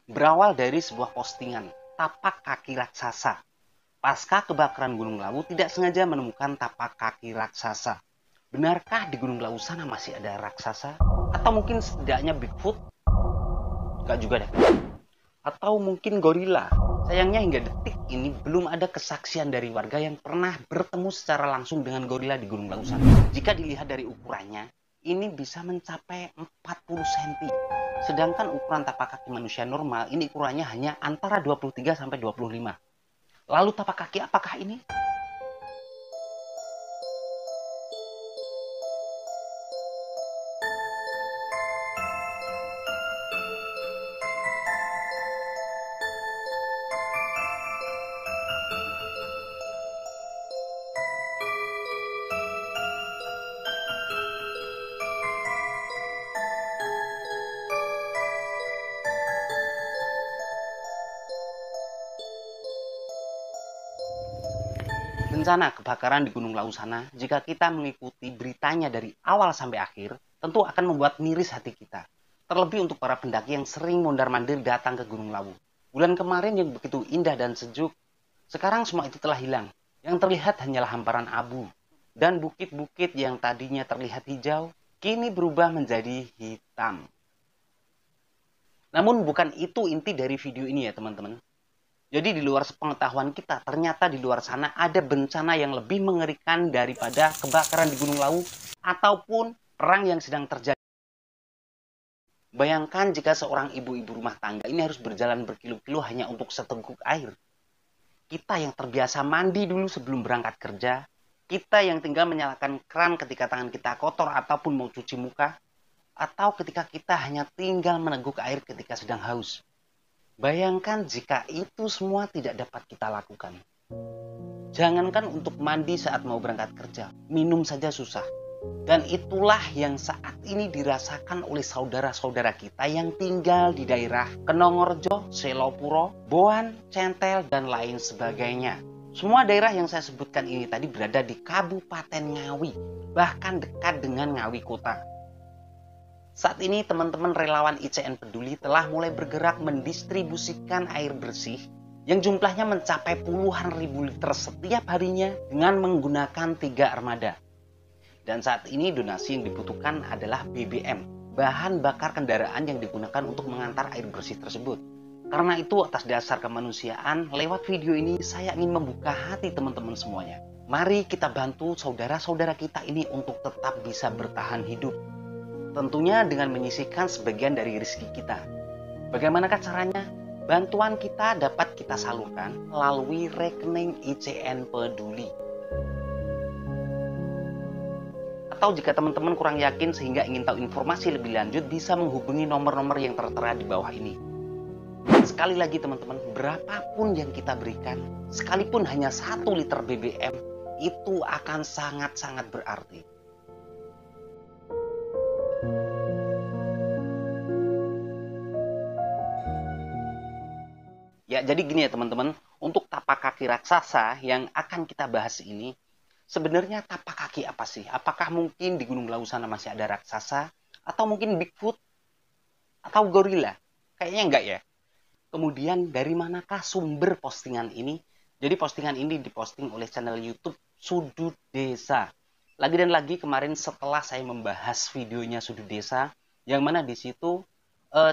berawal dari sebuah postingan tapak kaki raksasa. Pasca kebakaran Gunung Lawu tidak sengaja menemukan tapak kaki raksasa. Benarkah di Gunung Lawu sana masih ada raksasa? Atau mungkin setidaknya Bigfoot? Enggak juga deh. Atau mungkin gorila? Sayangnya hingga detik ini belum ada kesaksian dari warga yang pernah bertemu secara langsung dengan gorila di Gunung Lawu sana. Jika dilihat dari ukurannya, ini bisa mencapai 40 cm. Sedangkan ukuran tapak kaki manusia normal ini ukurannya hanya antara 23 sampai 25. Lalu tapak kaki apakah ini? Bencana kebakaran di Gunung Lawu sana, jika kita mengikuti beritanya dari awal sampai akhir, tentu akan membuat miris hati kita. Terlebih untuk para pendaki yang sering mondar-mandir datang ke Gunung Lawu. Bulan kemarin yang begitu indah dan sejuk, sekarang semua itu telah hilang. Yang terlihat hanyalah hamparan abu. Dan bukit-bukit yang tadinya terlihat hijau, kini berubah menjadi hitam. Namun bukan itu inti dari video ini ya teman-teman. Jadi di luar sepengetahuan kita, ternyata di luar sana ada bencana yang lebih mengerikan daripada kebakaran di Gunung Lawu ataupun perang yang sedang terjadi. Bayangkan jika seorang ibu-ibu rumah tangga ini harus berjalan berkilo-kilo hanya untuk seteguk air. Kita yang terbiasa mandi dulu sebelum berangkat kerja, kita yang tinggal menyalakan keran ketika tangan kita kotor ataupun mau cuci muka, atau ketika kita hanya tinggal meneguk air ketika sedang haus. Bayangkan jika itu semua tidak dapat kita lakukan. Jangankan untuk mandi saat mau berangkat kerja, minum saja susah. Dan itulah yang saat ini dirasakan oleh saudara-saudara kita yang tinggal di daerah Kenongorjo, Selopuro, Boan, Centel, dan lain sebagainya. Semua daerah yang saya sebutkan ini tadi berada di Kabupaten Ngawi, bahkan dekat dengan Ngawi Kota. Saat ini teman-teman relawan ICN Peduli telah mulai bergerak mendistribusikan air bersih yang jumlahnya mencapai puluhan ribu liter setiap harinya dengan menggunakan 3 armada. Dan saat ini donasi yang dibutuhkan adalah BBM, bahan bakar kendaraan yang digunakan untuk mengantar air bersih tersebut. Karena itu atas dasar kemanusiaan, lewat video ini saya ingin membuka hati teman-teman semuanya. Mari kita bantu saudara-saudara kita ini untuk tetap bisa bertahan hidup. Tentunya dengan menyisihkan sebagian dari rezeki kita. Bagaimanakah caranya? Bantuan kita dapat kita salurkan melalui rekening ICN Peduli. Atau jika teman-teman kurang yakin sehingga ingin tahu informasi lebih lanjut, bisa menghubungi nomor-nomor yang tertera di bawah ini. Sekali lagi teman-teman, berapapun yang kita berikan, sekalipun hanya 1 liter BBM, itu akan sangat-sangat berarti. Ya, jadi gini ya teman-teman, untuk tapak kaki raksasa yang akan kita bahas ini, sebenarnya tapak kaki apa sih? Apakah mungkin di Gunung Lawu sana masih ada raksasa? Atau mungkin Bigfoot? Atau gorila? Kayaknya enggak ya. Kemudian dari manakah sumber postingan ini? Jadi postingan ini diposting oleh channel YouTube Sudut Desa. Lagi dan lagi kemarin setelah saya membahas videonya Sudut Desa, yang mana di situ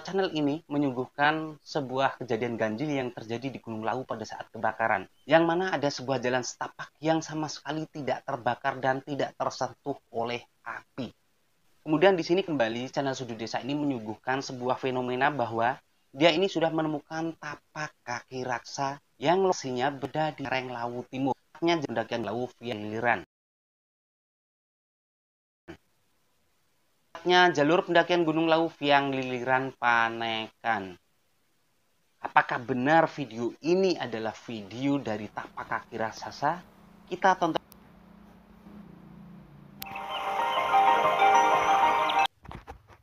channel ini menyuguhkan sebuah kejadian ganjil yang terjadi di Gunung Lawu pada saat kebakaran. Yang mana ada sebuah jalan setapak yang sama sekali tidak terbakar dan tidak tersentuh oleh api. Kemudian di sini kembali channel Sudut Desa ini menyuguhkan sebuah fenomena bahwa dia ini sudah menemukan tapak kaki raksa yang lokasinya berada di lereng Lawu Timur. Pendakian Lawu via Liliran. Jalur pendakian Gunung Lawu Viang Liliran Panekan. Apakah benar video ini adalah video dari tapak kaki raksasa? Kita tonton.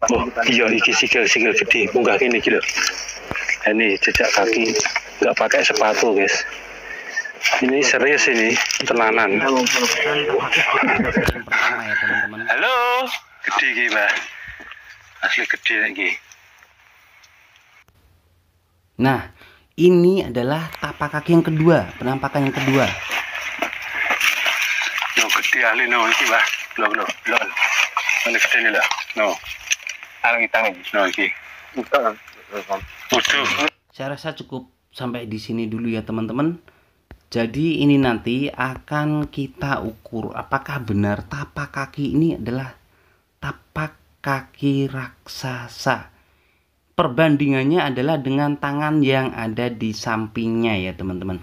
Oh iya, iki sikil gede, munggah ini gitu. Ini jejak kaki, nggak pakai sepatu guys. Ini serius ini, tenanan. Halo. Gede iki, Mbak. Asli gede lagi. Nah, ini adalah tapak kaki yang kedua, penampakan yang kedua. No, gede ahli no iki, Mbah. Lho. Ini gede nih lah. No. Alang itang iki. No iki. Saya rasa cukup sampai di sini dulu ya teman-teman. Jadi ini nanti akan kita ukur apakah benar tapak kaki ini adalah tapak kaki raksasa. Perbandingannya adalah dengan tangan yang ada di sampingnya ya teman-teman.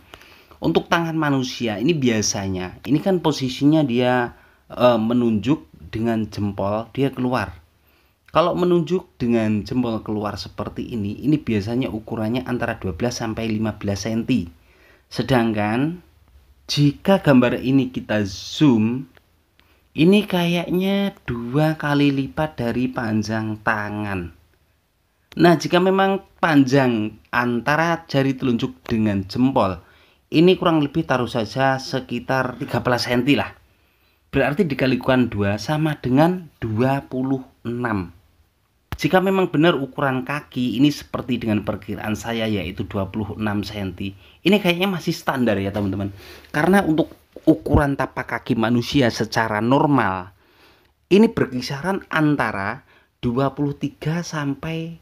Untuk tangan manusia ini biasanya, ini kan posisinya dia menunjuk dengan jempol, dia keluar. Kalau menunjuk dengan jempol keluar seperti ini biasanya ukurannya antara 12 sampai 15 cm. Sedangkan jika gambar ini kita zoom, ini kayaknya 2 kali lipat dari panjang tangan. Nah, jika memang panjang antara jari telunjuk dengan jempol, ini kurang lebih taruh saja sekitar 13 cm lah. Berarti dikalikan 2 sama dengan 26. Jika memang benar ukuran kaki ini seperti dengan perkiraan saya yaitu 26 cm, ini kayaknya masih standar ya teman-teman. Karena untuk ukuran tapak kaki manusia secara normal ini berkisaran antara 23 sampai,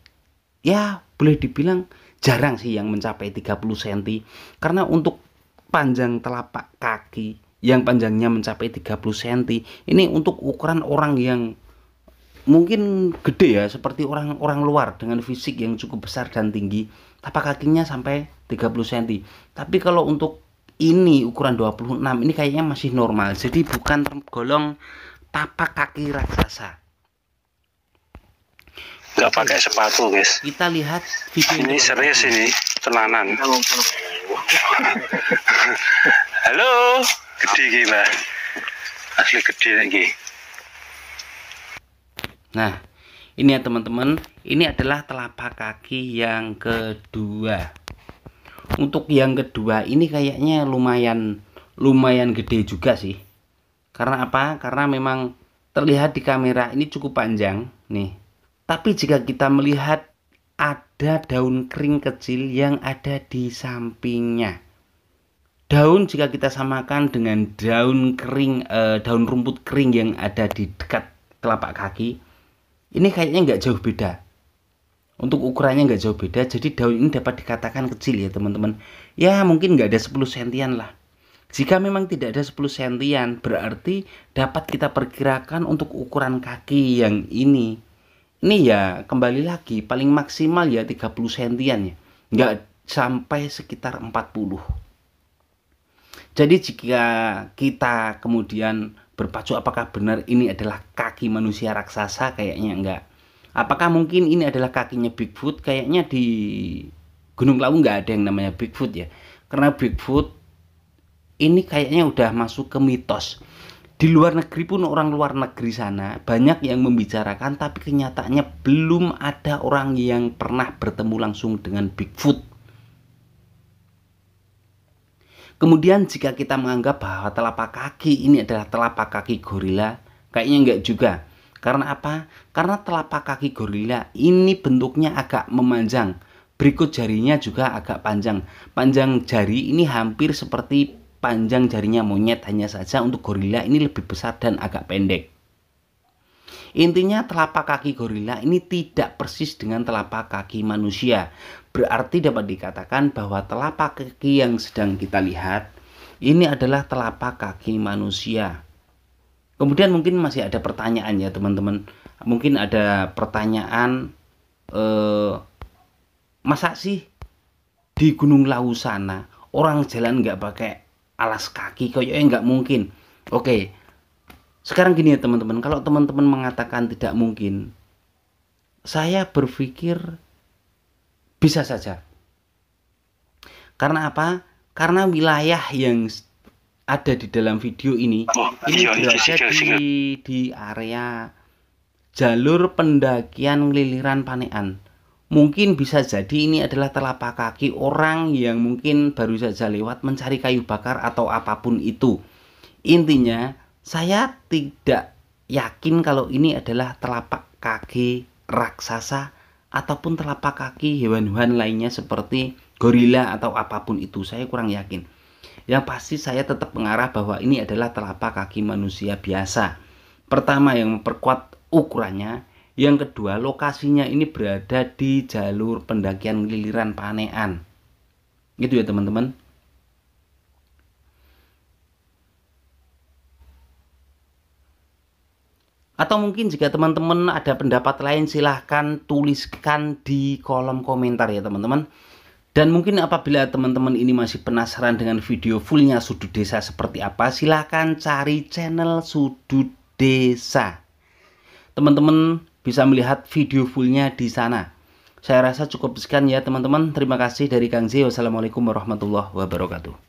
ya boleh dibilang jarang sih yang mencapai 30 cm. Karena untuk panjang telapak kaki yang panjangnya mencapai 30 cm, ini untuk ukuran orang yang mungkin gede ya, seperti orang luar dengan fisik yang cukup besar dan tinggi, tapak kakinya sampai 30 cm. Tapi kalau untuk ini ukuran 26, ini kayaknya masih normal. Jadi bukan tergolong tapak kaki raksasa. Nggak pakai sepatu, guys. Kita lihat video ini serius ini, tenanan. Halo, gede iki, Mbah. Asli gede iki. Nah, ini ya teman-teman, ini adalah telapak kaki yang kedua. Untuk yang kedua ini kayaknya lumayan gede juga sih. Karena apa? Karena memang terlihat di kamera ini cukup panjang nih. Tapi jika kita melihat ada daun kering kecil yang ada di sampingnya. Daun jika kita samakan dengan daun kering, daun rumput kering yang ada di dekat telapak kaki, ini kayaknya nggak jauh beda. Untuk ukurannya nggak jauh beda. Jadi daun ini dapat dikatakan kecil ya teman-teman. Ya mungkin nggak ada 10 sentian lah. Jika memang tidak ada 10 sentian, berarti dapat kita perkirakan untuk ukuran kaki yang ini ya kembali lagi paling maksimal ya 30 sentian ya. Nggak sampai sekitar 40. Jadi jika kita kemudian berpacu apakah benar ini adalah kaki manusia raksasa, kayaknya enggak. Apakah mungkin ini adalah kakinya Bigfoot? Kayaknya di Gunung Lawu nggak ada yang namanya Bigfoot ya. Karena Bigfoot ini kayaknya udah masuk ke mitos. Di luar negeri pun, orang luar negeri sana banyak yang membicarakan, tapi kenyataannya belum ada orang yang pernah bertemu langsung dengan Bigfoot. Kemudian jika kita menganggap bahwa telapak kaki ini adalah telapak kaki gorila, kayaknya enggak juga. Karena apa? Karena telapak kaki gorila ini bentuknya agak memanjang. Berikut jarinya juga agak panjang. Panjang jari ini hampir seperti panjang jarinya monyet, hanya saja untuk gorila ini lebih besar dan agak pendek. Intinya telapak kaki gorila ini tidak persis dengan telapak kaki manusia. Berarti dapat dikatakan bahwa telapak kaki yang sedang kita lihat ini adalah telapak kaki manusia. Kemudian mungkin masih ada pertanyaan ya teman-teman. Mungkin ada pertanyaan, masa sih di Gunung Lawu sana orang jalan nggak pakai alas kaki? Kayaknya nggak mungkin. Oke. Sekarang gini ya teman-teman, kalau teman-teman mengatakan tidak mungkin, saya berpikir bisa saja. Karena apa? Karena wilayah yang ada di dalam video ini berada di area jalur pendakian Liliran Panekan. Mungkin bisa jadi ini adalah telapak kaki orang yang mungkin baru saja lewat mencari kayu bakar atau apapun itu. Intinya, saya tidak yakin kalau ini adalah telapak kaki raksasa ataupun telapak kaki hewan-hewan lainnya seperti gorila atau apapun itu. Saya kurang yakin. Yang pasti saya tetap mengarah bahwa ini adalah telapak kaki manusia biasa. Pertama, yang memperkuat ukurannya. Yang kedua, lokasinya ini berada di jalur pendakian Liliran Panean. Gitu ya teman-teman. Atau mungkin jika teman-teman ada pendapat lain, silahkan tuliskan di kolom komentar ya teman-teman. Dan mungkin apabila teman-teman ini masih penasaran dengan video fullnya sudut desa seperti apa, silahkan cari channel Sudut Desa. Teman-teman bisa melihat video fullnya di sana. Saya rasa cukup sekian ya teman-teman. Terima kasih dari Kang Z. Wassalamualaikum warahmatullahi wabarakatuh.